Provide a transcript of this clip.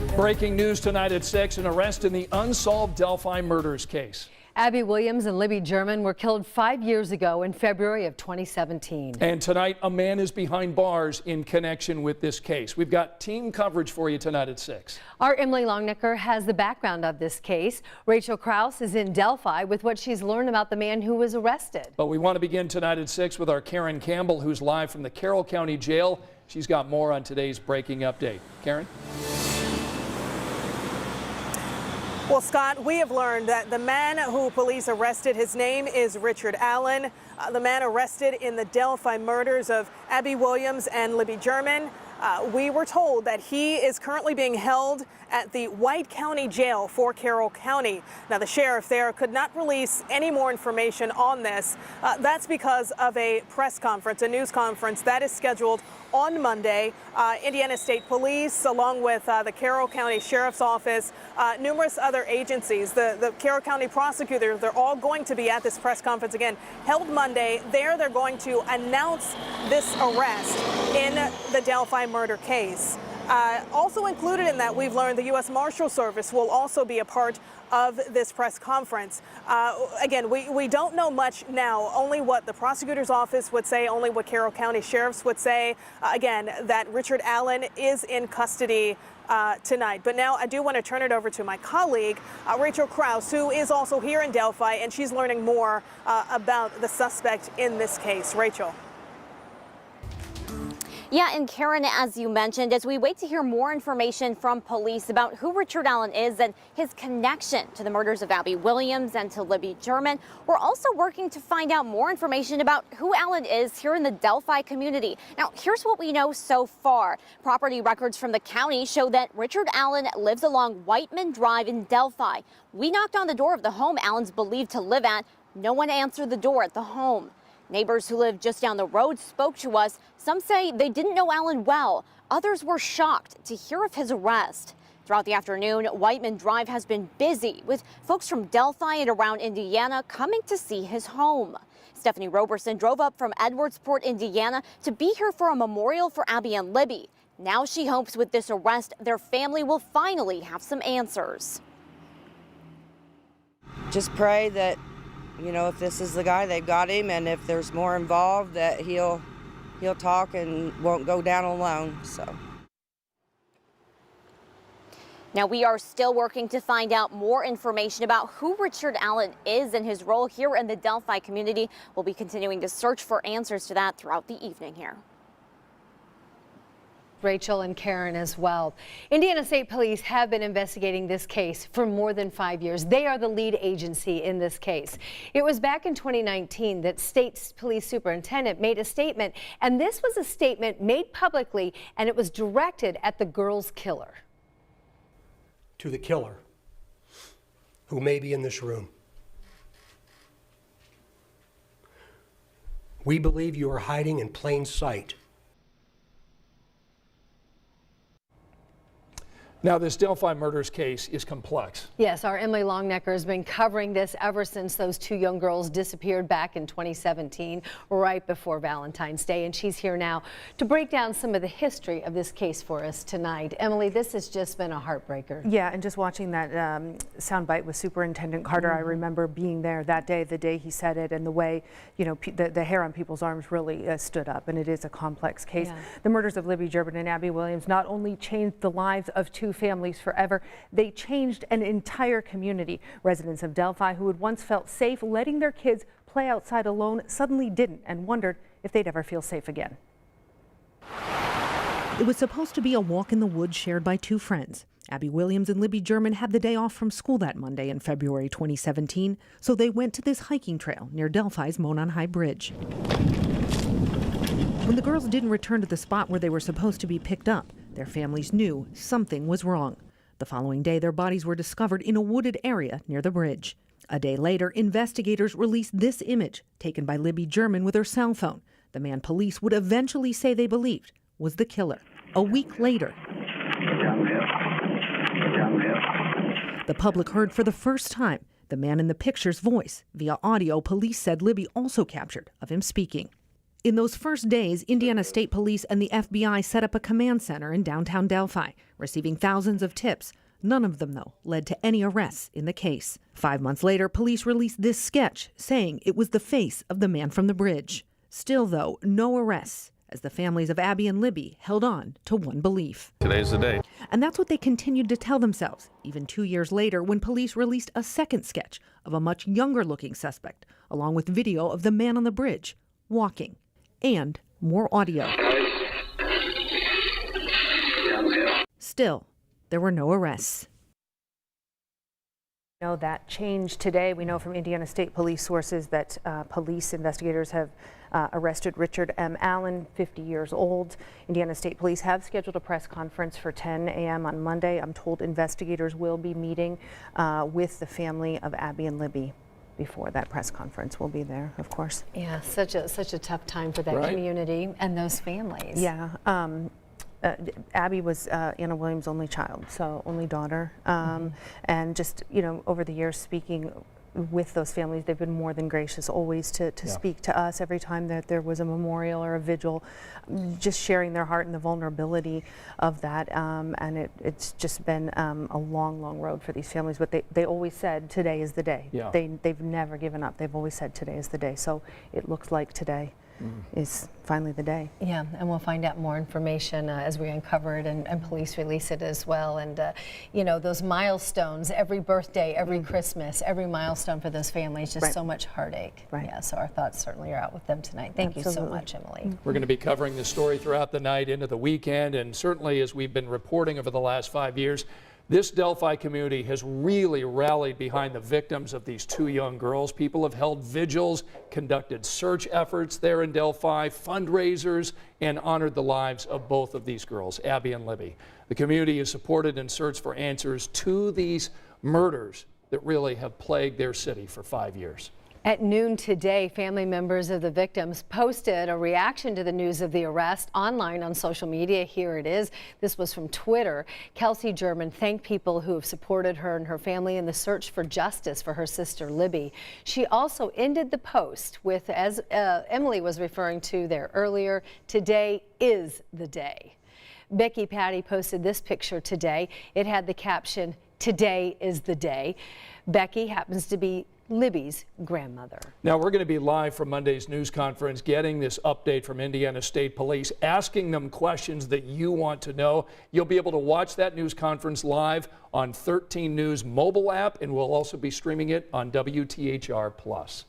Breaking news tonight at 6, an arrest in the unsolved Delphi murders case. Abby Williams and Libby German were killed 5 years ago in February of 2017. And tonight, a man is behind bars in connection with this case. We've got team coverage for you tonight at 6. Our Emily Longnecker has the background of this case. Rachel Krause is in Delphi with what she's learned about the man who was arrested. But we want to begin tonight at 6 with our Karen Campbell, who's live from the Carroll County Jail. She's got more on today's breaking update. Karen? Well, Scott, we have learned that the man who police arrested, his name is Richard Allen. The man arrested in the Delphi murders of Abby Williams and Libby German. We were told that he is currently being held at the White County Jail for Carroll County. Now, the sheriff there could not release any more information on this. That's because of a press conference, a news conference that is scheduled on Monday. Indiana State Police, along with the Carroll County Sheriff's Office, numerous other agencies, the Carroll County prosecutors, they're all going to be at this press conference again, held Monday. There, they're going to announce this arrest in the Delphi murder case. Also included in that, we've learned the U.S. Marshal Service will also be a part of this press conference. Again, we don't know much now, only what the prosecutor's office would say, only what Carroll County sheriffs would say. Again, that Richard Allen is in custody tonight. But now I do want to turn it over to my colleague, Rachel Krause, who is also here in Delphi, and she's learning more about the suspect in this case. Rachel. Yeah, and Karen, as you mentioned, as we wait to hear more information from police about who Richard Allen is and his connection to the murders of Abby Williams and to Libby German, we're also working to find out more information about who Allen is here in the Delphi community. Now, here's what we know so far. Property records from the county show that Richard Allen lives along Whiteman Drive in Delphi. We knocked on the door of the home Allen's believed to live at. No one answered the door at the home. Neighbors who live just down the road spoke to us. Some say they didn't know Allen well. Others were shocked to hear of his arrest. Throughout the afternoon, Whiteman Drive has been busy with folks from Delphi and around Indiana coming to see his home. Stephanie Roberson drove up from Edwardsport, Indiana to be here for a memorial for Abby and Libby. Now she hopes with this arrest, their family will finally have some answers. Just pray that, you know, if this is the guy, they've got him, and if there's more involved, that he'll talk and won't go down alone. So. Now, we are still working to find out more information about who Richard Allen is and his role here in the Delphi community. We'll be continuing to search for answers to that throughout the evening here. Rachel and Karen as well. Indiana State Police have been investigating this case for more than 5 years. They are the lead agency in this case. It was back in 2019 that State Police Superintendent made a statement, and this was a statement made publicly, and it was directed at the girl's killer. To the killer, who may be in this room. We believe you are hiding in plain sight. Now, this Delphi murders case is complex. Yes, our Emily Longnecker has been covering this ever since those two young girls disappeared back in 2017, right before Valentine's Day. And she's here now to break down some of the history of this case for us tonight. Emily, this has just been a heartbreaker. Yeah, and just watching that soundbite with Superintendent Carter, I remember being there that day, the day he said it, and the way, you know, the hair on people's arms really stood up. And it is a complex case. Yeah. The murders of Libby German and Abby Williams not only changed the lives of two families forever, they changed an entire community. Residents of Delphi who had once felt safe letting their kids play outside alone suddenly didn't, and wondered if they'd ever feel safe again. It was supposed to be a walk in the woods shared by two friends. Abby Williams and Libby German had the day off from school that Monday in February 2017, so they went to this hiking trail near Delphi's Monon High Bridge. When the girls didn't return to the spot where they were supposed to be picked up, their families knew something was wrong. The following day, their bodies were discovered in a wooded area near the bridge. A day later, investigators released this image taken by Libby German with her cell phone. The man police would eventually say they believed was the killer. A week later, the public heard for the first time the man in the picture's voice via audio police said Libby also captured of him speaking. In those first days, Indiana State Police and the FBI set up a command center in downtown Delphi, receiving thousands of tips. None of them, though, led to any arrests in the case. 5 months later, police released this sketch saying it was the face of the man from the bridge. Still, though, no arrests, as the families of Abby and Libby held on to one belief. Today's the day. And that's what they continued to tell themselves, even 2 years later when police released a second sketch of a much younger-looking suspect, along with video of the man on the bridge, walking, and more audio. Still, there were no arrests. Know that changed today. We know from Indiana State Police sources that police investigators have arrested Richard M. Allen, 50 years old. Indiana State Police have scheduled a press conference for 10 a.m. on Monday. I'm told investigators will be meeting with the family of Abby and Libby before that press conference. We'll be there, of course. Yeah, such a tough time for that community and those families. Yeah. Abby was Anna Williams' only child, so only daughter. And just, you know, over the years speaking with those families, they've been more than gracious always to speak to us every time that there was a memorial or a vigil, just sharing their heart and the vulnerability of that. And it's just been a long, long road for these families, but they always said today is the day. Yeah. They've never given up. They've always said today is the day. So it looks like today is finally the day. Yeah, and we'll find out more information as we uncover it and police release it as well. And, you know, those milestones, every birthday, every Christmas, every milestone for those families, just so much heartache. Yeah, so our thoughts certainly are out with them tonight. Thank you so much, Emily. We're going to be covering this story throughout the night into the weekend, and certainly as we've been reporting over the last 5 years, this Delphi community has really rallied behind the victims of these two young girls. People have held vigils, conducted search efforts there in Delphi, fundraisers, and honored the lives of both of these girls, Abby and Libby. The community has supported and searched for answers to these murders that really have plagued their city for 5 years. At noon today, family members of the victims posted a reaction to the news of the arrest online on social media. Here it is. This was from Twitter. Kelsey German thanked people who have supported her and her family in the search for justice for her sister Libby. She also ended the post with, as Emily was referring to there earlier, today is the day. Becky Patty posted this picture today. It had the caption, "Today is the day." Becky happens to be Libby's grandmother. Now we're going to be live from Monday's news conference, getting this update from Indiana State Police, asking them questions that you want to know. You'll be able to watch that news conference live on 13 News mobile app, and we'll also be streaming it on WTHR+.